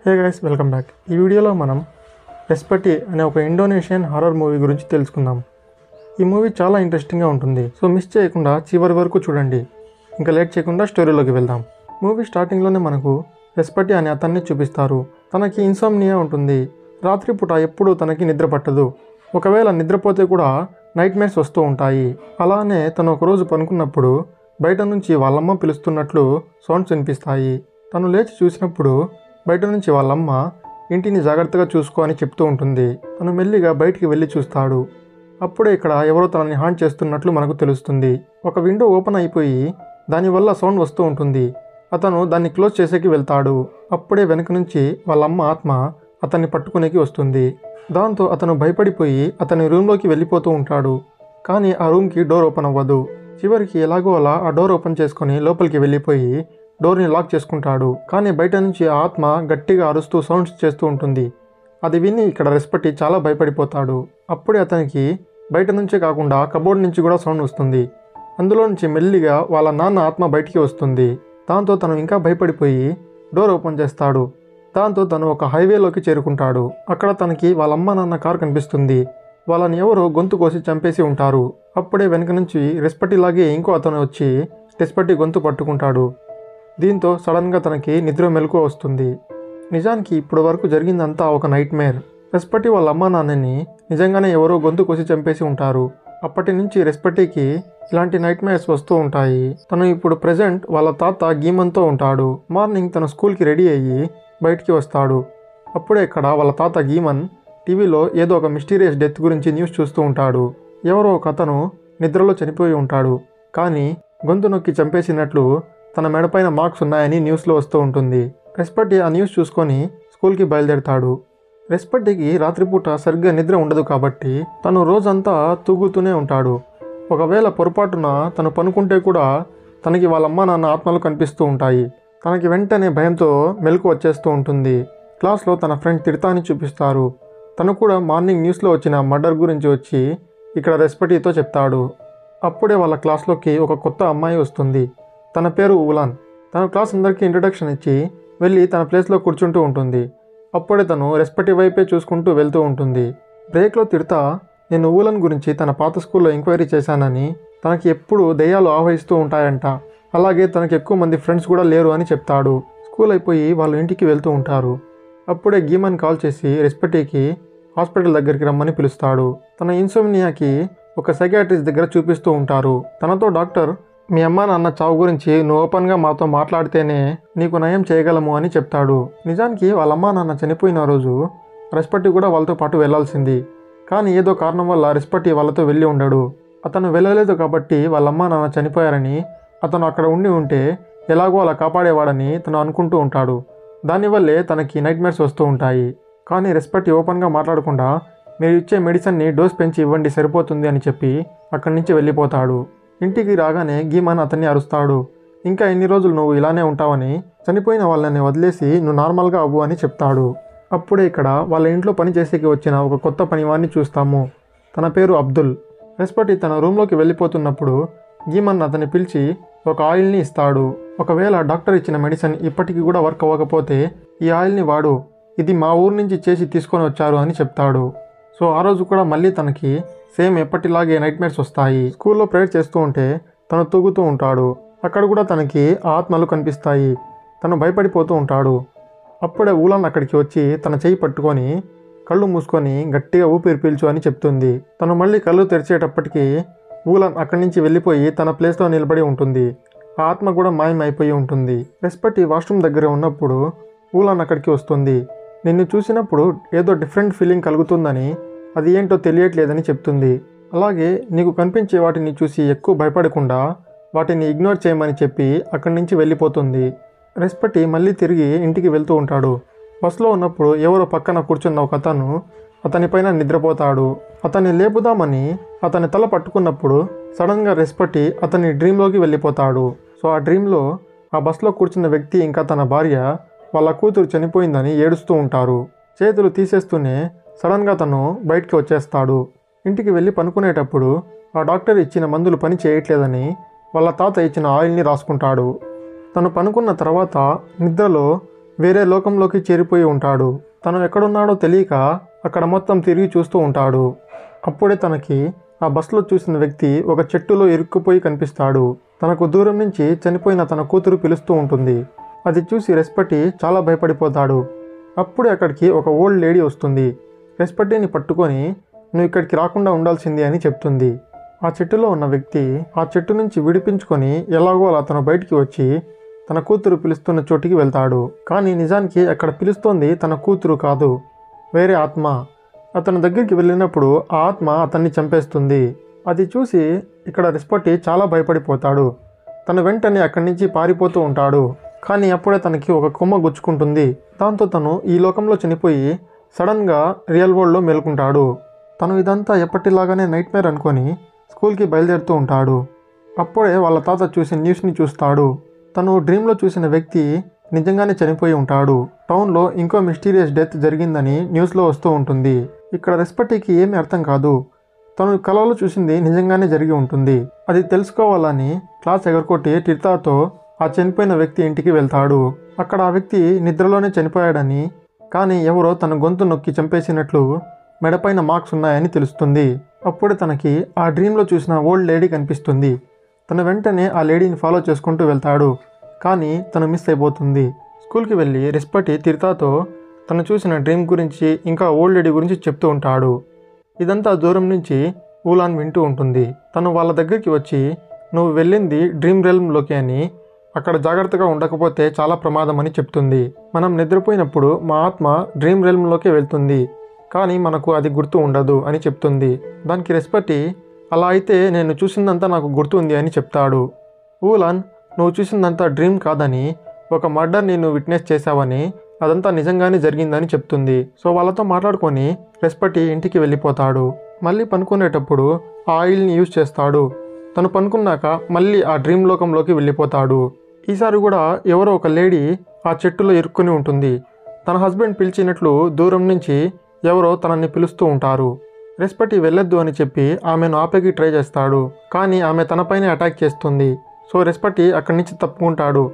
Hey guys, welcome back. ఈ వీడియోలో మనం రెస్పెటీ అనే ఒక ఇండోనేషియన్ హారర్ మూవీ గురించి తెలుసుకుందాం. ఈ మూవీ చాలా ఇంట్రెస్టింగ్గా ఉంటుంది, సో మిస్ చేయకుండా చివరి వరకు చూడండి. ఇంకా లేట్ చేయకుండా స్టోరీలోకి వెళ్దాం. మూవీ స్టార్టింగ్లోనే మనకు రెస్పెటీ అనే అతన్ని చూపిస్తారు. తనకి ఇన్సోమ్నియా ఉంటుంది. రాత్రిపూట ఎప్పుడూ తనకి నిద్ర పట్టదు. ఒకవేళ నిద్రపోతే కూడా నైట్ మేర్స్ వస్తూ ఉంటాయి. అలానే తను ఒకరోజు పనుకున్నప్పుడు బయట నుంచి వాళ్ళమ్మ పిలుస్తున్నట్లు సౌండ్స్ వినిపిస్తాయి. తను లేచి చూసినప్పుడు బయట నుంచి వాళ్ళమ్మ ఇంటిని జాగ్రత్తగా చూసుకో అని చెప్తూ ఉంటుంది. తను మెల్లిగా బయటికి వెళ్ళి చూస్తాడు. అప్పుడే ఇక్కడ ఎవరో తనని హాంట్ చేస్తున్నట్లు మనకు తెలుస్తుంది. ఒక విండో ఓపెన్ అయిపోయి దానివల్ల సౌండ్ వస్తూ ఉంటుంది. అతను దాన్ని క్లోజ్ చేసేకి వెళ్తాడు. అప్పుడే వెనక నుంచి వాళ్ళమ్మ ఆత్మ అతన్ని పట్టుకునేకి వస్తుంది. దాంతో అతను భయపడిపోయి అతని రూమ్లోకి వెళ్ళిపోతూ ఉంటాడు. కానీ ఆ రూమ్కి డోర్ ఓపెన్ అవ్వదు. చివరికి ఎలాగో అలా ఆ డోర్ ఓపెన్ చేసుకొని లోపలికి వెళ్ళిపోయి డోర్ని లాక్ చేసుకుంటాడు. కానీ బయట నుంచి ఆ ఆత్మ గట్టిగా అరుస్తూ సౌండ్స్ చేస్తూ ఉంటుంది. అది విని ఇక్కడ రెస్పెటీ చాలా భయపడిపోతాడు. అప్పుడే అతనికి బయట నుంచే కాకుండా కబోర్డ్ నుంచి కూడా సౌండ్ వస్తుంది. అందులో నుంచి మెల్లిగా వాళ్ళ నాన్న ఆత్మ బయటికి వస్తుంది. దాంతో తను ఇంకా భయపడిపోయి డోర్ ఓపెన్ చేస్తాడు. దాంతో తను ఒక హైవేలోకి చేరుకుంటాడు. అక్కడ తనకి వాళ్ళ అమ్మ నాన్న కార్ కనిపిస్తుంది. వాళ్ళని ఎవరో గొంతు కోసి చంపేసి ఉంటారు. అప్పుడే వెనక నుంచి రెస్పెటీ లాగే ఇంకో అతను వచ్చి రెస్పెటీ గొంతు పట్టుకుంటాడు. దీంతో సడన్గా తనకి నిద్ర మెలకువ వస్తుంది. నిజానికి ఇప్పటి వరకు జరిగిందంతా ఒక నైట్ మేర్. రెస్పెటీ వాళ్ళ అమ్మా నాన్నని నిజంగానే ఎవరో గొంతు కోసి చంపేసి ఉంటారు. అప్పటి నుంచి రెస్పెటీకి ఇలాంటి నైట్ మేర్స్ వస్తూ ఉంటాయి. తను ఇప్పుడు ప్రెజెంట్ వాళ్ళ తాత గీమన్తో ఉంటాడు. మార్నింగ్ తన స్కూల్కి రెడీ అయ్యి బయటికి వస్తాడు. అప్పుడే ఇక్కడ వాళ్ళ తాత గీమన్ టీవీలో ఏదో ఒక మిస్టీరియస్ డెత్ గురించి న్యూస్ చూస్తూ ఉంటాడు. ఎవరో ఒక అతను నిద్రలో చనిపోయి ఉంటాడు. కానీ గొంతు నొక్కి చంపేసినట్లు తన మెడపైన మార్క్స్ ఉన్నాయని న్యూస్లో వస్తూ ఉంటుంది. రెస్పెటీ ఆ న్యూస్ చూసుకొని స్కూల్కి బయలుదేరతాడు. రెస్పెటీకి రాత్రిపూట సరిగ్గా నిద్ర ఉండదు కాబట్టి తను రోజంతా తూగుతూనే ఉంటాడు. ఒకవేళ పొరపాటున తను పనుకుంటే కూడా తనకి వాళ్ళ అమ్మ నాన్న ఆత్మలు కనిపిస్తూ ఉంటాయి. తనకి వెంటనే భయంతో మెలకు వచ్చేస్తూ ఉంటుంది. క్లాస్లో తన ఫ్రెండ్ తిడతాని చూపిస్తారు. తను కూడా మార్నింగ్ న్యూస్లో వచ్చిన మర్డర్ గురించి వచ్చి ఇక్కడ రెస్పెటీతో చెప్తాడు. అప్పుడే వాళ్ళ క్లాస్లోకి ఒక కొత్త అమ్మాయి వస్తుంది. తన పేరు ఊలాన్. తన క్లాస్ అందరికీ ఇంట్రడక్షన్ ఇచ్చి వెళ్ళి తన ప్లేస్లో కూర్చుంటూ ఉంటుంది. అప్పుడే తను రెస్పెటీ వైపే చూసుకుంటూ వెళ్తూ ఉంటుంది. బ్రేక్లో తిడతా నేను ఊలాన్ గురించి తన పాత స్కూల్లో ఎంక్వైరీ చేశానని, తనకి ఎప్పుడు దెయ్యాలు ఆవహిస్తూ ఉంటాయంట, అలాగే తనకి ఎక్కువ మంది ఫ్రెండ్స్ కూడా లేరు అని చెప్తాడు. స్కూల్ అయిపోయి వాళ్ళు ఇంటికి వెళ్తూ ఉంటారు. అప్పుడే గీమన్ కాల్ చేసి రెస్పెటీకి హాస్పిటల్ దగ్గరికి రమ్మని పిలుస్తాడు. తన ఇన్సోమ్నియాకి ఒక సైకియాట్రిస్ట్ దగ్గర చూపిస్తూ ఉంటారు. తనతో డాక్టర్ మీ అమ్మ నాన్న చావు గురించి నువ్వు ఓపెన్గా మాతో మాట్లాడితేనే నీకు నయం చేయగలము అని చెప్తాడు. నిజానికి వాళ్ళ అమ్మ నాన్న చనిపోయిన రోజు రెస్పెటీ కూడా వాళ్ళతో పాటు వెళ్లాల్సింది. కానీ ఏదో కారణం వల్ల రెస్పెటీ వాళ్ళతో వెళ్ళి ఉండడు. అతను వెళ్ళలేదు కాబట్టి వాళ్ళ అమ్మ నాన్న చనిపోయారని, అతను అక్కడ ఉంటే ఎలాగో అలా కాపాడేవాడని తను అనుకుంటూ ఉంటాడు. దానివల్లే తనకి నైట్ మేర్స్ వస్తూ ఉంటాయి. కానీ రెస్పెటీ ఓపెన్గా మాట్లాడకుండా మీరు ఇచ్చే మెడిసిన్ని డోస్ పెంచి ఇవ్వండి సరిపోతుంది అని చెప్పి అక్కడి నుంచి వెళ్ళిపోతాడు. ఇంటికి రాగానే గీమన్ అతన్ని అరుస్తాడు. ఇంకా ఎన్ని రోజులు నువ్వు ఇలానే ఉంటావని, చనిపోయిన వాళ్ళని వదిలేసి నువ్వు నార్మల్గా అవ్వు అని చెప్తాడు. అప్పుడే ఇక్కడ వాళ్ళ ఇంట్లో పని చేసేకి వచ్చిన ఒక కొత్త పనివాడిని చూస్తాము. తన పేరు అబ్దుల్. రెస్పెటీ తన రూమ్లోకి వెళ్ళిపోతున్నప్పుడు గీమన్ అతన్ని పిలిచి ఒక ఆయిల్ని ఇస్తాడు. ఒకవేళ డాక్టర్ ఇచ్చిన మెడిసిన్ ఇప్పటికీ కూడా వర్క్ అవ్వకపోతే ఈ ఆయిల్ని వాడు, ఇది మా ఊరు నుంచి చేసి తీసుకొని వచ్చారు అని చెప్తాడు. సో ఆ రోజు కూడా మళ్ళీ తనకి సేమ్ ఎప్పటిలాగే నైట్ మేర్స్ వస్తాయి. స్కూల్లో ప్రేయర్ చేస్తూ ఉంటే తను తూగుతూ ఉంటాడు. అక్కడ కూడా తనకి ఆత్మలు కనిపిస్తాయి. తను భయపడిపోతూ ఉంటాడు. అప్పుడే ఊలాన్ అక్కడికి వచ్చి తన చెయ్యి పట్టుకొని కళ్ళు మూసుకొని గట్టిగా ఊపిరి పీల్చు అని చెప్తుంది. తను మళ్ళీ కళ్ళు తెరిచేటప్పటికి ఊలాన్ అక్కడి నుంచి వెళ్ళిపోయి తన ప్లేస్లో నిలబడి ఉంటుంది. ఆ ఆత్మ కూడా మాయమైపోయి ఉంటుంది. రెస్పెటీ వాష్రూమ్ దగ్గర ఉన్నప్పుడు ఊలాన్ అక్కడికి వస్తుంది. నిన్ను చూసినప్పుడు ఏదో డిఫరెంట్ ఫీలింగ్ కలుగుతుందని, అది ఏంటో తెలియట్లేదని చెప్తుంది. అలాగే నీకు కనిపించే వాటిని చూసి ఎక్కువ భయపడకుండా వాటిని ఇగ్నోర్ చేయమని చెప్పి అక్కడి నుంచి వెళ్ళిపోతుంది. రెస్పెటీ మళ్ళీ తిరిగి ఇంటికి వెళ్తూ ఉంటాడు. బస్సులో ఉన్నప్పుడు ఎవరో పక్కన కూర్చున్న ఒక అతను అతనిపైన నిద్రపోతాడు. అతన్ని లేపుదామని అతని తల పట్టుకున్నప్పుడు సడన్గా రెస్పెటీ అతని డ్రీమ్లోకి వెళ్ళిపోతాడు. సో ఆ డ్రీమ్లో ఆ బస్సులో కూర్చున్న వ్యక్తి ఇంకా తన భార్య వాళ్ళ కూతురు చనిపోయిందని ఏడుస్తూ ఉంటారు. చేతులు తీసేస్తూనే సడన్గా తను బయటికి వచ్చేస్తాడు. ఇంటికి వెళ్ళి పనుకునేటప్పుడు ఆ డాక్టర్ ఇచ్చిన మందులు పని చేయట్లేదని వాళ్ళ తాత ఇచ్చిన ఆయిల్ని రాసుకుంటాడు. తను పనుకున్న తర్వాత నిద్రలో వేరే లోకంలోకి చేరిపోయి ఉంటాడు. తను ఎక్కడున్నాడో తెలియక అక్కడ మొత్తం తిరిగి చూస్తూ ఉంటాడు. అప్పుడే తనకి ఆ బస్సులో చూసిన వ్యక్తి ఒక చెట్టులో ఇరుక్కుపోయి కనిపిస్తాడు. తనకు దూరం నుంచి చనిపోయిన తన కూతురు పిలుస్తూ ఉంటుంది. అది చూసి రెస్పటి చాలా భయపడిపోతాడు. అప్పుడే అక్కడికి ఒక ఓల్డ్ లేడీ వస్తుంది. రెస్పటిని పట్టుకొని నువ్వు ఇక్కడికి రాకుండా ఉండాల్సింది అని చెప్తుంది. ఆ చెట్టులో ఉన్న వ్యక్తి ఆ చెట్టు నుంచి విడిపించుకొని ఎలాగో అలా తను బయటికి వచ్చి తన కూతురు పిలుస్తున్న చోటికి వెళ్తాడు. కానీ నిజానికి అక్కడ పిలుస్తోంది తన కూతురు కాదు, వేరే ఆత్మ. అతని దగ్గరికి వెళ్ళినప్పుడు ఆ ఆత్మ అతన్ని చంపేస్తుంది. అది చూసి ఇక్కడ రెస్పటి చాలా భయపడిపోతాడు. తను వెంటనే అక్కడి నుంచి పారిపోతూ ఉంటాడు. కానీ అప్పుడే తనకి ఒక కొమ్మ గుచ్చుకుంటుంది. దాంతో తను ఈ లోకంలో చనిపోయి సడన్గా రియల్ వరల్డ్లో మేలుకుంటాడు. తను ఇదంతా ఎప్పటిలాగానే నైట్మేర్ అనుకొని స్కూల్కి బయలుదేరుతూ ఉంటాడు. అప్పుడే వాళ్ళ తాత చూసి న్యూస్ని చూస్తాడు. తను డ్రీమ్లో చూసిన వ్యక్తి నిజంగానే చనిపోయి ఉంటాడు. టౌన్లో ఇంకో మిస్టీరియస్ డెత్ జరిగిందని న్యూస్లో వస్తూ ఉంటుంది. ఇక్కడ రెస్పటికి ఏమీ అర్థం కాదు. తను కలలో చూసింది నిజంగానే జరిగి ఉంటుంది. అది తెలుసుకోవాలని క్లాస్ ఎగరకొట్టి టిర్తాతో ఆ చనిపోయిన వ్యక్తి ఇంటికి వెళ్తాడు. అక్కడ ఆ వ్యక్తి నిద్రలోనే చనిపోయాడని, కానీ ఎవరో తన గొంతు నొక్కి చంపేసినట్లు మెడపైన మార్క్స్ ఉన్నాయని తెలుస్తుంది. అప్పుడే తనకి ఆ డ్రీమ్లో చూసిన ఓల్డ్ లేడీ కనిపిస్తుంది. తను వెంటనే ఆ లేడీని ఫాలో చేసుకుంటూ వెళ్తాడు. కానీ తను మిస్ అయిపోతుంది. స్కూల్కి వెళ్ళి రెస్పటి టిర్తాతో తను చూసిన డ్రీమ్ గురించి ఇంకా ఓల్డ్ లేడీ గురించి చెప్తూ ఉంటాడు. ఇదంతా దూరం నుంచి ఊలాన్ వింటూ ఉంటుంది. తను వాళ్ళ దగ్గరికి వచ్చి నువ్వు వెళ్ళింది డ్రీమ్ రెల్మ్లోకి అని, అక్కడ జాగ్రత్తగా ఉండకపోతే చాలా ప్రమాదం అని చెప్తుంది. మనం నిద్రపోయినప్పుడు మా ఆత్మ డ్రీమ్ రెల్మ్లోకి వెళ్తుంది, కానీ మనకు అది గుర్తు ఉండదు అని చెప్తుంది. దానికి రెస్పటి అలా అయితే నేను చూసిందంతా నాకు గుర్తుంది అని చెప్తాడు. ఊలాన్ నువ్వు చూసిందంతా డ్రీమ్ కాదని, ఒక మర్డర్ని నువ్వు విట్నెస్ చేశావని, అదంతా నిజంగానే జరిగిందని చెప్తుంది. సో వాళ్ళతో మాట్లాడుకొని రెస్పటి ఇంటికి వెళ్ళిపోతాడు. మళ్ళీ పనుకునేటప్పుడు ఆ ఆయిల్ని యూజ్ చేస్తాడు. తను పనుకున్నాక మళ్ళీ ఆ డ్రీమ్ లోకంలోకి వెళ్ళిపోతాడు. ఈసారి కూడా ఎవరో ఒక లేడీ ఆ చెట్టులో ఇరుక్కుని ఉంటుంది. తన హస్బెండ్ పిలిచినట్లు దూరం నుంచి ఎవరో తనని పిలుస్తూ ఉంటారు. రెస్పటి వెళ్ళొద్దు అని చెప్పి ఆమెను ఆపేకి ట్రై చేస్తాడు. కానీ ఆమె తనపైనే అటాక్ చేస్తుంది. సో రెస్పటి అక్కడి నుంచి తప్పుకుంటాడు.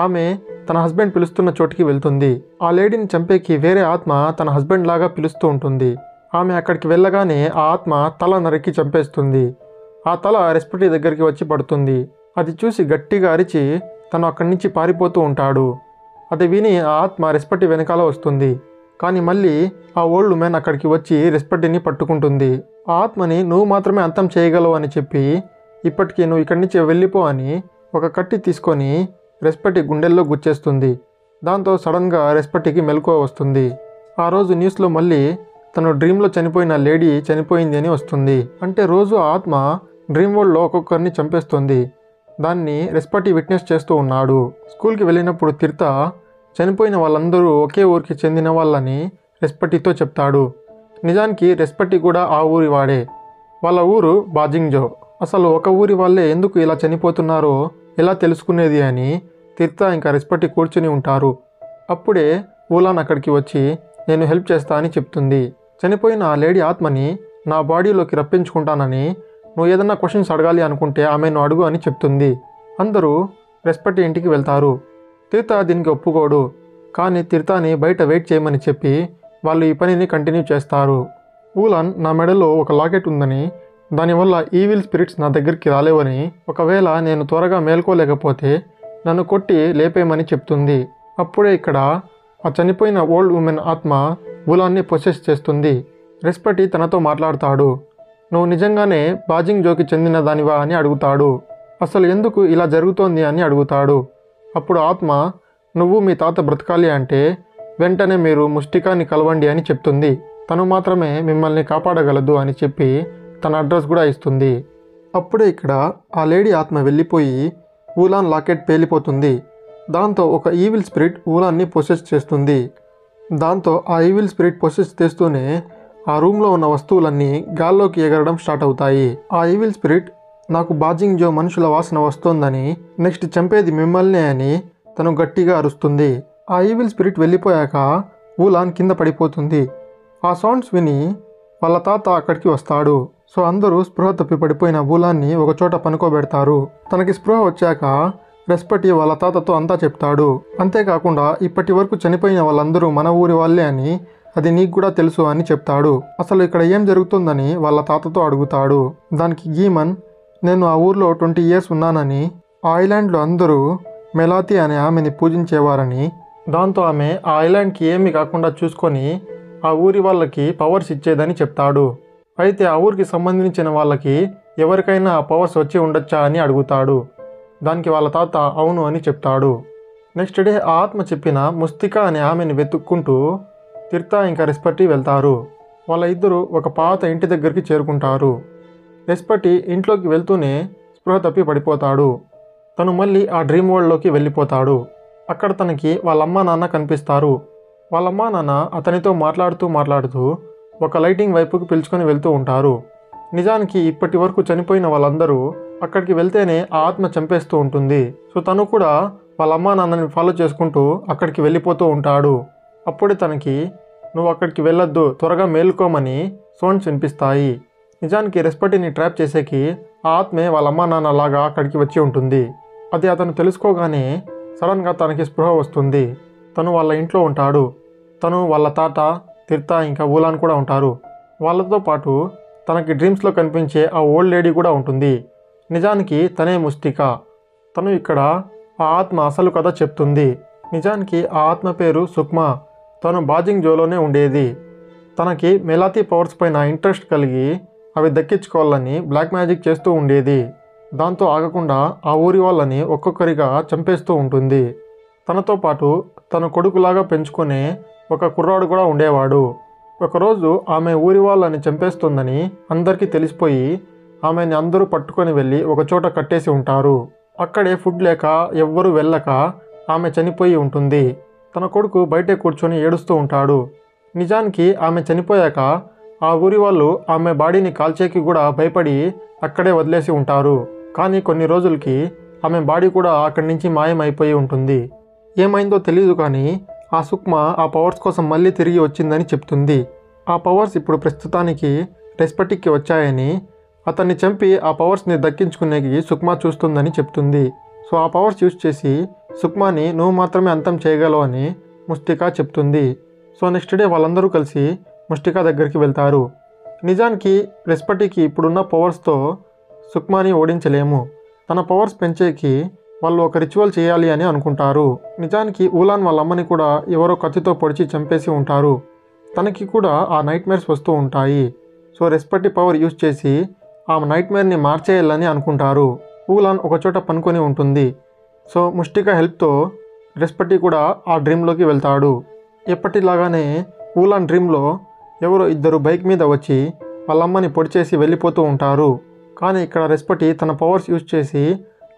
ఆమె తన హస్బెండ్ పిలుస్తున్న చోటికి వెళ్తుంది. ఆ లేడీని చంపేకి వేరే ఆత్మ తన హస్బెండ్ లాగా పిలుస్తూ ఉంటుంది. ఆమె అక్కడికి వెళ్ళగానే ఆ ఆత్మ తల నరికి చంపేస్తుంది. ఆ తల రెస్పటి దగ్గరికి వచ్చి పడుతుంది. అది చూసి గట్టిగా అరిచి తను అక్కడి నుంచి పారిపోతూ ఉంటాడు. అది విని ఆ ఆత్మ రెస్పటి వెనకాల వస్తుంది. కానీ మళ్ళీ ఆ ఓల్డ్ ఉమెన్ అక్కడికి వచ్చి రెస్పటిని పట్టుకుంటుంది. ఆ ఆత్మని నువ్వు మాత్రమే అంతం చేయగలవు అని చెప్పి ఇప్పటికీ నువ్వు ఇక్కడి నుంచి వెళ్ళిపో అని ఒక కత్తి తీసుకొని రెస్పటి గుండెల్లో గుచ్చేస్తుంది. దాంతో సడన్గా రెస్పటికి మెలకువ వస్తుంది. ఆ రోజు న్యూస్లో మళ్ళీ తను డ్రీమ్లో చనిపోయిన లేడీ చనిపోయింది అని వస్తుంది. అంటే రోజు ఆత్మ డ్రీమ్ వరల్డ్లో ఒక్కొక్కరిని చంపేస్తుంది. దాన్ని రెస్పటి విట్నెస్ చేస్తూ ఉన్నాడు. స్కూల్కి వెళ్ళినప్పుడు టిర్తా చనిపోయిన వాళ్ళందరూ ఒకే ఊరికి చెందిన వాళ్ళని రెస్పటితో చెప్తాడు. నిజానికి రెస్పటి కూడా ఆ ఊరి వాడే. వాళ్ళ ఊరు బాజింగ్జో. అసలు ఒక ఊరి వాళ్ళే ఎందుకు ఇలా చనిపోతున్నారో ఎలా తెలుసుకునేది అని టిర్తా ఇంకా రెస్పటి కూర్చుని ఉంటారు. అప్పుడే ఊలాన్ అక్కడికి వచ్చి నేను హెల్ప్ చేస్తా అని చెప్తుంది. చనిపోయిన ఆ లేడీ ఆత్మని నా బాడీలోకి రప్పించుకుంటానని, నువ్వు ఏదన్నా క్వశ్చన్స్ అడగాలి అనుకుంటే ఆమెను అడుగు అని చెప్తుంది. అందరూ రెస్పటి ఇంటికి వెళ్తారు. టిర్తా దీనికి ఒప్పుకోడు. కానీ టిర్తాని బయట వెయిట్ చేయమని చెప్పి వాళ్ళు ఈ పనిని కంటిన్యూ చేస్తారు. ఊలాన్ నా మెడలో ఒక లాకెట్ ఉందని, దానివల్ల ఈవిల్ స్పిరిట్స్ నా దగ్గరికి రాలేవని, ఒకవేళ నేను త్వరగా మేల్కోలేకపోతే నన్ను కొట్టి లేపేయమని చెప్తుంది. అప్పుడే ఇక్కడ ఆ చనిపోయిన ఓల్డ్ ఉమెన్ ఆత్మ ఊలాన్ని పొసెస్ చేస్తుంది. రెస్పటి తనతో మాట్లాడతాడు. నువ్వు నిజంగానే బాజింగ్జోకి చెందిన దానివా అని అడుగుతాడు. అసలు ఎందుకు ఇలా జరుగుతోంది అని అడుగుతాడు. అప్పుడు ఆత్మ నువ్వు మీ తాత బ్రతకాలి అంటే వెంటనే మీరు ముష్టికాన్ని కలవండి అని చెప్తుంది. తను మాత్రమే మిమ్మల్ని కాపాడగలదు అని చెప్పి తన అడ్రస్ కూడా ఇస్తుంది. అప్పుడే ఇక్కడ ఆ లేడీ ఆత్మ వెళ్ళిపోయి ఊలాన్ లాకెట్ పేలిపోతుంది. దాంతో ఒక ఈవిల్ స్పిరిట్ ఊలాన్ని పొసెస్ చేస్తుంది. దాంతో ఆ ఈవిల్ స్పిరిట్ పొసెస్ చేస్తూనే ఆ రూమ్లో ఉన్న వస్తువులన్నీ గాల్లోకి ఎగరడం స్టార్ట్ అవుతాయి. ఆ ఈవిల్ స్పిరిట్ నాకు బాజింగ్జో మనుషుల వాసన వస్తోందని, నెక్స్ట్ చంపేది మిమ్మల్నే అని తను గట్టిగా అరుస్తుంది. ఆ ఈవిల్ స్పిరిట్ వెళ్ళిపోయాక ఊలాన్ కింద పడిపోతుంది. ఆ సౌండ్స్ విని వాళ్ళ తాత అక్కడికి వస్తాడు. సో అందరూ స్పృహ తప్పి పడిపోయిన ఊలాన్ని ఒకచోట పనుకోబెడతారు. తనకి స్పృహ వచ్చాక రెస్పటి వాళ్ళ తాతతో అంతా చెప్తాడు. అంతేకాకుండా ఇప్పటి వరకు చనిపోయిన వాళ్ళందరూ మన ఊరి వాళ్ళే అని, అది నీకు కూడా తెలుసు అని చెప్తాడు. అసలు ఇక్కడ ఏం జరుగుతుందని వాళ్ళ తాతతో అడుగుతాడు. దానికి గీమన్, నేను ఆ ఊర్లో 20 years ఉన్నానని, ఆ ఐలాండ్లో అందరూ మెలాతి అనే ఆమెని పూజించేవారని, దాంతో ఆమె ఆ ఐలాండ్కి ఏమీ కాకుండా చూసుకొని ఆ ఊరి వాళ్ళకి పవర్స్ ఇచ్చేదని చెప్తాడు. అయితే ఆ ఊరికి సంబంధించిన వాళ్ళకి ఎవరికైనా ఆ పవర్స్ వచ్చి ఉండొచ్చా అని అడుగుతాడు. దానికి వాళ్ళ తాత అవును అని చెప్తాడు. నెక్స్ట్ డే ఆ ఆత్మ చెప్పిన ముస్తికా అనే ఆమెని వెతుక్కుంటూ తిర్తా ఇంకా రెస్పటి వెళ్తారు. వాళ్ళ ఇద్దరు ఒక పాత ఇంటి దగ్గరికి చేరుకుంటారు. రెస్పటి ఇంట్లోకి వెళ్తూనే స్పృహ తప్పి పడిపోతాడు. తను మళ్ళీ ఆ డ్రీమ్ వరల్డ్లోకి వెళ్ళిపోతాడు. అక్కడ తనకి వాళ్ళమ్మా నాన్న కనిపిస్తారు. వాళ్ళమ్మా నాన్న అతనితో మాట్లాడుతూ ఒక లైటింగ్ వైపుకి పిలుచుకొని వెళ్తూ ఉంటారు. నిజానికి ఇప్పటి వరకు చనిపోయిన వాళ్ళందరూ అక్కడికి వెళ్తేనే ఆ ఆత్మ చంపేస్తూ ఉంటుంది. సో తను కూడా వాళ్ళ అమ్మా నాన్నని ఫాలో చేసుకుంటూ అక్కడికి వెళ్ళిపోతూ ఉంటాడు. అప్పుడే తనకి నువ్వు అక్కడికి వెళ్ళొద్దు, త్వరగా మేలుకోమని సౌండ్స్ వినిపిస్తాయి. నిజానికి రెస్పటిని ట్రాప్ చేసేకి ఆ ఆత్మే వాళ్ళ అమ్మా నాన్న లాగా అక్కడికి వచ్చి ఉంటుంది. అది అతను తెలుసుకోగానే సడన్గా తనకి స్పృహ వస్తుంది. తను వాళ్ళ ఇంట్లో ఉంటాడు. తను వాళ్ళ తాత తిర్తా ఇంకా ఊలాన్ కూడా ఉంటారు. వాళ్ళతో పాటు తనకి డ్రీమ్స్లో కనిపించే ఆ ఓల్డ్ లేడీ కూడా ఉంటుంది. నిజానికి తనే ముస్తికా. తను ఇక్కడ ఆ ఆత్మ అసలు కథ చెప్తుంది. నిజానికి ఆ ఆత్మ పేరు సుక్మా. తను బాజింగ్ జోలోనే ఉండేది. తనకి మెలాతి పవర్స్ పైన ఇంట్రెస్ట్ కలిగి అవి దక్కించుకోవాలని బ్లాక్ మ్యాజిక్ చేస్తూ ఉండేది. దాంతో ఆగకుండా ఆ ఊరి వాళ్ళని ఒక్కొక్కరిగా చంపేస్తూ ఉంటుంది. తనతో పాటు తన కొడుకులాగా పెంచుకునే ఒక కుర్రాడు కూడా ఉండేవాడు. ఒకరోజు ఆమె ఊరి వాళ్ళని చంపేస్తుందని అందరికీ తెలిసిపోయి ఆమెని అందరూ పట్టుకొని వెళ్ళి ఒకచోట కట్టేసి ఉంటారు. అక్కడే ఫుడ్ లేక ఎవ్వరూ వెళ్ళక ఆమె చనిపోయి ఉంటుంది. తన కొడుకు బయటే కూర్చొని ఏడుస్తూ ఉంటాడు. నిజానికి ఆమె చనిపోయాక ఆ ఊరి వాళ్ళు ఆమె బాడీని కాల్చేకి కూడా భయపడి అక్కడే వదిలేసి ఉంటారు. కానీ కొన్ని రోజులకి ఆమె బాడీ కూడా అక్కడి నుంచి మాయమైపోయి ఉంటుంది. ఏమైందో తెలియదు కానీ ఆ సుక్మా ఆ పవర్స్ కోసం మళ్ళీ తిరిగి వచ్చిందని చెప్తుంది. ఆ పవర్స్ ఇప్పుడు ప్రస్తుతానికి రెస్పటికి వచ్చాయని, అతన్ని చంపి ఆ పవర్స్ని దక్కించుకునేకి సుక్మా చూస్తుందని చెప్తుంది. సో ఆ పవర్స్ యూజ్ చేసి సుక్మాని నువ్వు మాత్రమే అంతం చేయగలవు అని ముస్తికా చెప్తుంది. సో నెక్స్ట్ డే వాళ్ళందరూ కలిసి ముస్తికా దగ్గరికి వెళ్తారు. నిజానికి రెస్పటికి ఇప్పుడున్న పవర్స్తో సుక్మాని ఓడించలేము. తన పవర్స్ పెంచేకి వాళ్ళు ఒక రిచువల్ చేయాలి అని అనుకుంటారు. నిజానికి ఊలాన్ వాళ్ళ అమ్మని కూడా ఎవరో కత్తితో పొడిచి చంపేసి ఉంటారు. తనకి కూడా ఆ నైట్ మేర్స్ వస్తూ ఉంటాయి. సో రెస్పటి పవర్ యూజ్ చేసి ఆ నైట్ మేర్ని మార్చేయాలని అనుకుంటారు. ఊలాన్ ఒకచోట పనుకొని ఉంటుంది. సో ముస్టికా హెల్ప్తో రెస్పటి కూడా ఆ డ్రీమ్లోకి వెళ్తాడు. ఎప్పటిలాగానే ఊలాన్ డ్రీమ్లో ఎవరో ఇద్దరు బైక్ మీద వచ్చి వాళ్ళమ్మని పొడిచేసి వెళ్ళిపోతూ ఉంటారు. కానీ ఇక్కడ రెస్పటి తన పవర్స్ యూజ్ చేసి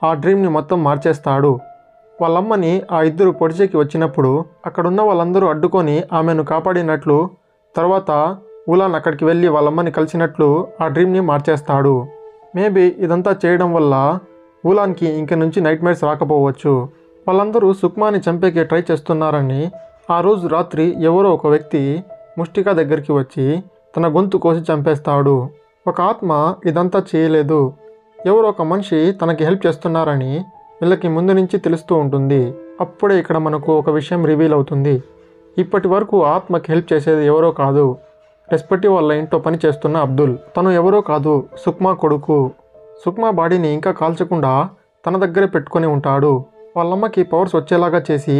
ఆ డ్రీమ్ని మొత్తం మార్చేస్తాడు. వాళ్ళమ్మని ఆ ఇద్దరు పొడిచేకి వచ్చినప్పుడు అక్కడున్న వాళ్ళందరూ అడ్డుకొని ఆమెను కాపాడినట్లు, తర్వాత ఊలాన్ అక్కడికి వెళ్ళి వాళ్ళమ్మని కలిసినట్లు ఆ డ్రీమ్ని మార్చేస్తాడు. మేబీ ఇదంతా చేయడం వల్ల ఊలాన్కి ఇంక నుంచి నైట్ మేర్స్ రాకపోవచ్చు. వాళ్ళందరూ సుక్మాని చంపేకి ట్రై చేస్తున్నారని ఆ రోజు రాత్రి ఎవరో ఒక వ్యక్తి ముస్టికా దగ్గరికి వచ్చి తన గొంతు కోసి చంపేస్తాడు. ఒక ఆత్మ ఇదంతా చేయలేదు, ఎవరో ఒక మనిషి తనకి హెల్ప్ చేస్తున్నారని వీళ్ళకి ముందు నుంచి తెలుస్తూ ఉంటుంది. అప్పుడే ఇక్కడ మనకు ఒక విషయం రివీల్ అవుతుంది. ఇప్పటి వరకు ఆత్మకి హెల్ప్ చేసేది ఎవరో కాదు, రెస్పటి వాళ్ళ ఇంట్లో పని చేస్తున్న అబ్దుల్. తను ఎవరో కాదు, సుక్మా కొడుకు. సుక్మా బాడీని ఇంకా కాల్చకుండా తన దగ్గరే పెట్టుకొని ఉంటాడు. వాళ్ళమ్మకి పవర్స్ వచ్చేలాగా చేసి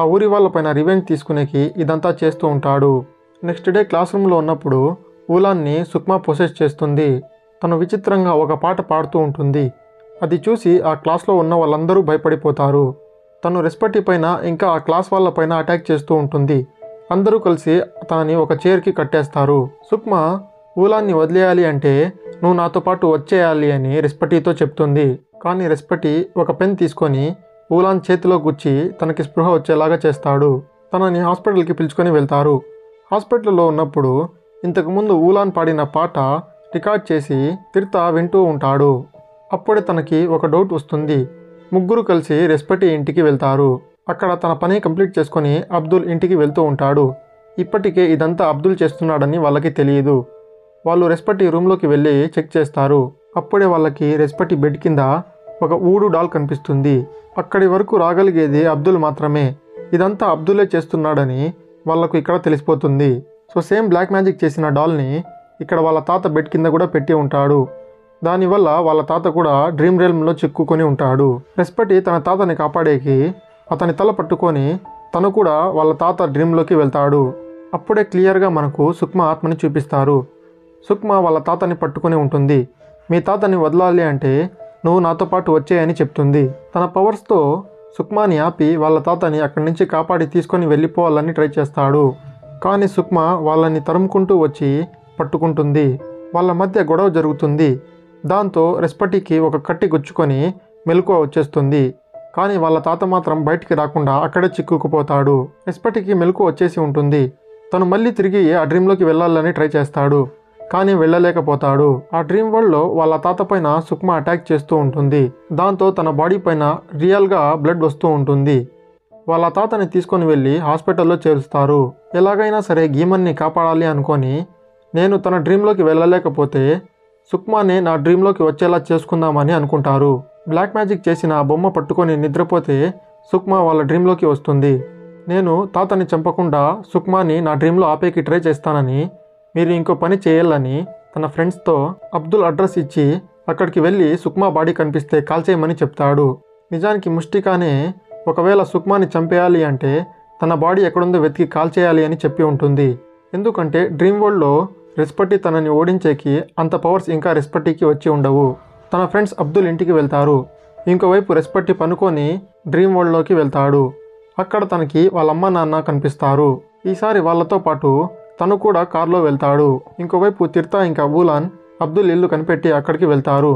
ఆ ఊరి వాళ్ళపైన రివెంజ్ తీసుకునేకి ఇదంతా చేస్తూ ఉంటాడు. నెక్స్ట్ డే క్లాస్ రూమ్లో ఉన్నప్పుడు ఊలాన్ని సుక్మా పొసెస్ చేస్తుంది. తను విచిత్రంగా ఒక పాట పాడుతూ ఉంటుంది. అది చూసి ఆ క్లాస్లో ఉన్న వాళ్ళందరూ భయపడిపోతారు. తను రెస్పటి పైన ఇంకా ఆ క్లాస్ వాళ్ళపైన అటాక్ చేస్తూ ఉంటుంది. అందరూ కలిసి తనని ఒక చైర్కి కట్టేస్తారు. సుక్మా ఊలాన్ని వదిలేయాలి అంటే నువ్వు నాతో పాటు వచ్చేయాలి అని రెస్పటితో చెప్తుంది. కానీ రెస్పటి ఒక పెన్ తీసుకొని ఊలాన్ చేతిలో గుచ్చి తనకి స్పృహ వచ్చేలాగా చేస్తాడు. తనని హాస్పిటల్కి పిలుచుకొని వెళ్తారు. హాస్పిటల్లో ఉన్నప్పుడు ఇంతకుముందు ఊలాన్ పాడిన పాట రికార్డ్ చేసి తిర్తా వింటూ ఉంటాడు. అప్పుడే తనకి ఒక డౌట్ వస్తుంది. ముగ్గురు కలిసి రెస్పటి ఇంటికి వెళ్తారు. అక్కడ తన పని కంప్లీట్ చేసుకొని అబ్దుల్ ఇంటికి వెళ్తూ ఉంటాడు. ఇప్పటికే ఇదంతా అబ్దుల్ చేస్తున్నాడని వాళ్ళకి తెలియదు. వాళ్ళు రెస్పటి రూమ్లోకి వెళ్ళి చెక్ చేస్తారు. అప్పుడే వాళ్ళకి రెస్పటి బెడ్ కింద ఒక ఊడు డాల్ కనిపిస్తుంది. అక్కడి వరకు రాగలిగేది అబ్దుల్ మాత్రమే. ఇదంతా అబ్దులే చేస్తున్నాడని వాళ్లకు ఇక్కడ తెలిసిపోతుంది. సో సేమ్ బ్లాక్ మ్యాజిక్ చేసిన డాల్ని ఇక్కడ వాళ్ళ తాత బెడ్ కింద కూడా పెట్టి ఉంటాడు. దానివల్ల వాళ్ళ తాత కూడా డ్రీమ్ రియల్మ్లో చిక్కుకొని ఉంటాడు. రెస్పెటి తన తాతని కాపాడేకి అతని తల పట్టుకొని తను కూడా వాళ్ళ తాత డ్రీమ్లోకి వెళ్తాడు. అప్పుడే క్లియర్గా మనకు సుక్మా ఆత్మని చూపిస్తారు. సుక్మా వాళ్ళ తాతని పట్టుకొని ఉంటుంది. మీ తాతని వదలాలి అంటే నువ్వు నాతో పాటు వచ్చేయని చెప్తుంది. తన పవర్స్తో సుక్మాని ఆపి వాళ్ళ తాతని అక్కడి నుంచి కాపాడి తీసుకొని వెళ్ళిపోవాలని ట్రై చేస్తాడు. కానీ సుక్మా వాళ్ళని తరుముకుంటూ వచ్చి పట్టుకుంటుంది. వాళ్ళ మధ్య గొడవ జరుగుతుంది. దాంతో రెస్పెటికి ఒక కట్టి గుచ్చుకొని మెలకువ వచ్చేస్తుంది. కానీ వాళ్ళ తాత మాత్రం బయటికి రాకుండా అక్కడే చిక్కుకుపోతాడు. రెస్పెటికి మెలకువ వచ్చేసి ఉంటుంది. తను మళ్ళీ తిరిగి ఆ డ్రీమ్లోకి వెళ్ళాలని ట్రై చేస్తాడు. కానీ వెళ్ళలేకపోతాడు. ఆ డ్రీమ్ వరల్డ్లో వాళ్ళ తాత పైన సుక్మా అటాక్ చేస్తూ ఉంటుంది. దాంతో తన బాడీ పైన రియల్గా బ్లడ్ వస్తూ ఉంటుంది. వాళ్ళ తాతని తీసుకొని వెళ్ళి హాస్పిటల్లో చేరుస్తారు. ఎలాగైనా సరే గీమన్ని కాపాడాలి అనుకొని నేను తన డ్రీమ్లోకి వెళ్ళలేకపోతే సుక్మానే నా డ్రీమ్లోకి వచ్చేలా చేసుకుందామని అనుకుంటారు. బ్లాక్ మ్యాజిక్ చేసిన ఆ బొమ్మ పట్టుకొని నిద్రపోతే సుక్మా వాళ్ళ డ్రీమ్లోకి వస్తుంది. నేను తాతని చంపకుండా సుక్మాని నా డ్రీమ్లో ఆపేకి ట్రై చేస్తానని, మీరు ఇంకో పని చేయాలని తన ఫ్రెండ్స్తో అబ్దుల్ అడ్రస్ ఇచ్చి అక్కడికి వెళ్ళి సుక్మా బాడీ కనిపిస్తే కాల్చేయమని చెప్తాడు. నిజానికి ముష్టికానే ఒకవేళ సుక్మాని చంపేయాలి అంటే తన బాడీ ఎక్కడుందో వెతికి కాల్చేయాలి అని చెప్పి ఉంటుంది. ఎందుకంటే డ్రీమ్ వరల్డ్లో రెస్పెటి తనని ఓడించేకి అంత పవర్స్ ఇంకా రెస్పెటికి వచ్చి ఉండవు. తన ఫ్రెండ్స్ అబ్దుల్ ఇంటికి వెళ్తారు. ఇంకోవైపు రెస్పెటి పనుకొని డ్రీమ్ వరల్డ్లోకి వెళ్తాడు. అక్కడ తనకి వాళ్ళ అమ్మ నాన్న కనిపిస్తారు. ఈసారి వాళ్ళతో పాటు తను కూడా కార్లో వెళ్తాడు. ఇంకోవైపు తిర్తా ఇంకా బూలాన్ అబ్దుల్ ఇల్లు కనిపెట్టి అక్కడికి వెళ్తారు.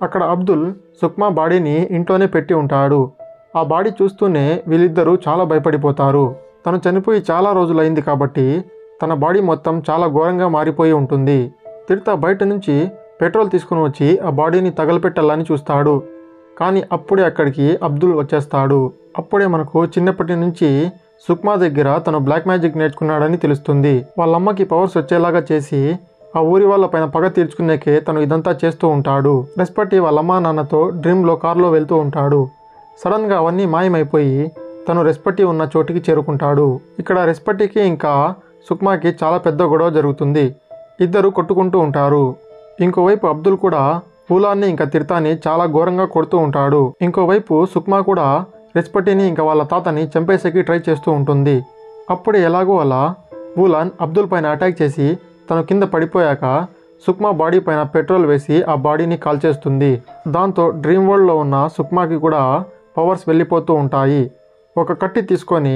అక్కడ అబ్దుల్ సుక్మా బాడీని ఇంట్లోనే పెట్టి ఉంటాడు. ఆ బాడీ చూస్తూనే వీళ్ళిద్దరూ చాలా భయపడిపోతారు. తను చనిపోయి చాలా రోజులైంది కాబట్టి తన బాడీ మొత్తం చాలా ఘోరంగా మారిపోయి ఉంటుంది. తిర్తా బయట నుంచి పెట్రోల్ తీసుకుని వచ్చి ఆ బాడీని తగలపెట్టాలని చూస్తాడు. కానీ అప్పుడే అక్కడికి అబ్దుల్ వచ్చేస్తాడు. అప్పుడే మనకు చిన్నప్పటి నుంచి సుక్మా దగ్గర తను బ్లాక్ మ్యాజిక్ నేర్చుకున్నాడని తెలుస్తుంది. వాళ్ళమ్మకి పవర్స్ వచ్చేలాగా చేసి ఆ ఊరి వాళ్ళ పైన పగ తీర్చుకునేకే తను ఇదంతా చేస్తూ ఉంటాడు. రెస్పెటి వాళ్ళమ్మ నాన్నతో డ్రీమ్లో కార్లో వెళ్తూ ఉంటాడు. సడన్గా అవన్నీ మాయమైపోయి తను రెస్పెటి ఉన్న చోటికి చేరుకుంటాడు. ఇక్కడ రెస్పెటికి ఇంకా సుక్మాకి చాలా పెద్ద గొడవ జరుగుతుంది. ఇద్దరు కొట్టుకుంటూ ఉంటారు. ఇంకోవైపు అబ్దుల్ కూడా పూలాన్ని ఇంకా తిర్తాని చాలా ఘోరంగా కొడుతూ ఉంటాడు. ఇంకోవైపు సుక్మా కూడా రెస్పెటిని ఇంకా వాళ్ళ తాతని చంపేసేకి ట్రై చేస్తూ ఉంటుంది. అప్పుడే ఎలాగో అలా బూలాన్ అబ్దుల్ పైన అటాక్ చేసి తను కింద పడిపోయాక సుక్మా బాడీ పైన పెట్రోల్ వేసి ఆ బాడీని కాల్చేస్తుంది. దాంతో డ్రీమ్ వరల్డ్లో ఉన్న సుక్మాకి కూడా పవర్స్ వెళ్ళిపోతూ ఉంటాయి. ఒక కట్టి తీసుకొని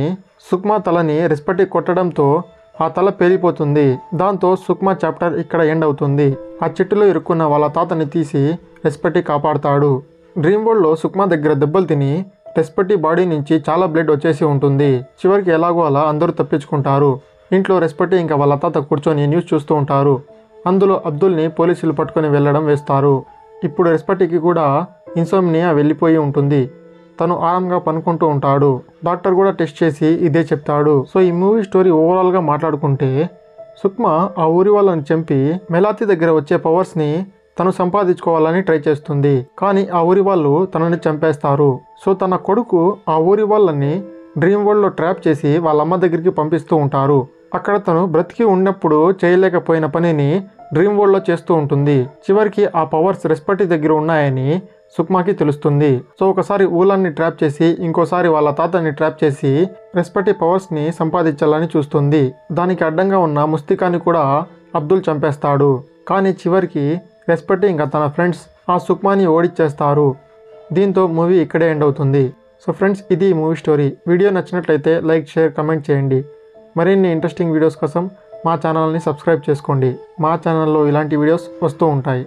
సుక్మా తలని రెస్పెటి కొట్టడంతో ఆ తల పేలిపోతుంది. దాంతో సుక్మా చాప్టర్ ఇక్కడ ఎండ్ అవుతుంది. ఆ చెట్టులో ఇరుక్కున్న వాళ్ళ తాతని తీసి రెస్పెటి కాపాడుతాడు. డ్రీమ్ వరల్డ్లో సుక్మా దగ్గర దెబ్బలు తిని రెస్పెటి బాడీ నుంచి చాలా బ్లడ్ వచ్చేసి ఉంటుంది. చివరికి ఎలాగో అలా అందరూ తప్పించుకుంటారు. ఇంట్లో రెస్పెటి ఇంకా వాళ్ళ తాత కూర్చొని న్యూస్ చూస్తూ ఉంటారు. అందులో అబ్దుల్ని పోలీసులు పట్టుకొని వెళ్ళడం వేస్తారు. ఇప్పుడు రెస్పెటికి కూడా ఇన్సోమ్నియా వెళ్ళిపోయి ఉంటుంది. తను ఆరాంగా పనుకుంటూ ఉంటాడు. డాక్టర్ కూడా టెస్ట్ చేసి ఇదే చెప్తాడు. సో ఈ మూవీ స్టోరీ ఓవరాల్గా మాట్లాడుకుంటే సుక్మా ఆ ఊరి వాళ్ళని చంపి మెలాతి దగ్గర వచ్చే పవర్స్ని తను సంపాదించుకోవాలని ట్రై చేస్తుంది. కానీ ఆ ఊరి వాళ్ళు తనని చంపేస్తారు. సో తన కొడుకు ఆ ఊరి వాళ్ళని డ్రీమ్ వరల్డ్లో ట్రాప్ చేసి వాళ్ళ అమ్మ దగ్గరికి పంపిస్తూ ఉంటారు. అక్కడ తను బ్రతికి ఉన్నప్పుడు చేయలేకపోయిన పనిని డ్రీమ్ వరల్డ్లో చేస్తూ ఉంటుంది. చివరికి ఆ పవర్స్ రెస్పెటి దగ్గర ఉన్నాయని సుక్మాకి తెలుస్తుంది. సో ఒకసారి ఊలాన్ని ట్రాప్ చేసి ఇంకోసారి వాళ్ళ తాతని ట్రాప్ చేసి రెస్పెటి పవర్స్ని సంపాదించాలని చూస్తుంది. దానికి అడ్డంగా ఉన్న ముస్తికాని కూడా అబ్దుల్ చంపేస్తాడు. కానీ చివరికి రెస్పెటి ఇంకా తన ఫ్రెండ్స్ ఆ సుక్మాని ఓడిచ్చేస్తారు. దీంతో మూవీ ఇక్కడే ఎండ్ అవుతుంది. సో ఫ్రెండ్స్, ఇది మూవీ స్టోరీ. వీడియో నచ్చినట్లయితే లైక్, షేర్, కమెంట్ చేయండి. మరిన్ని ఇంట్రెస్టింగ్ వీడియోస్ కోసం మా ఛానల్ని సబ్స్క్రైబ్ చేసుకోండి. మా ఛానల్లో ఇలాంటి వీడియోస్ వస్తూ ఉంటాయి.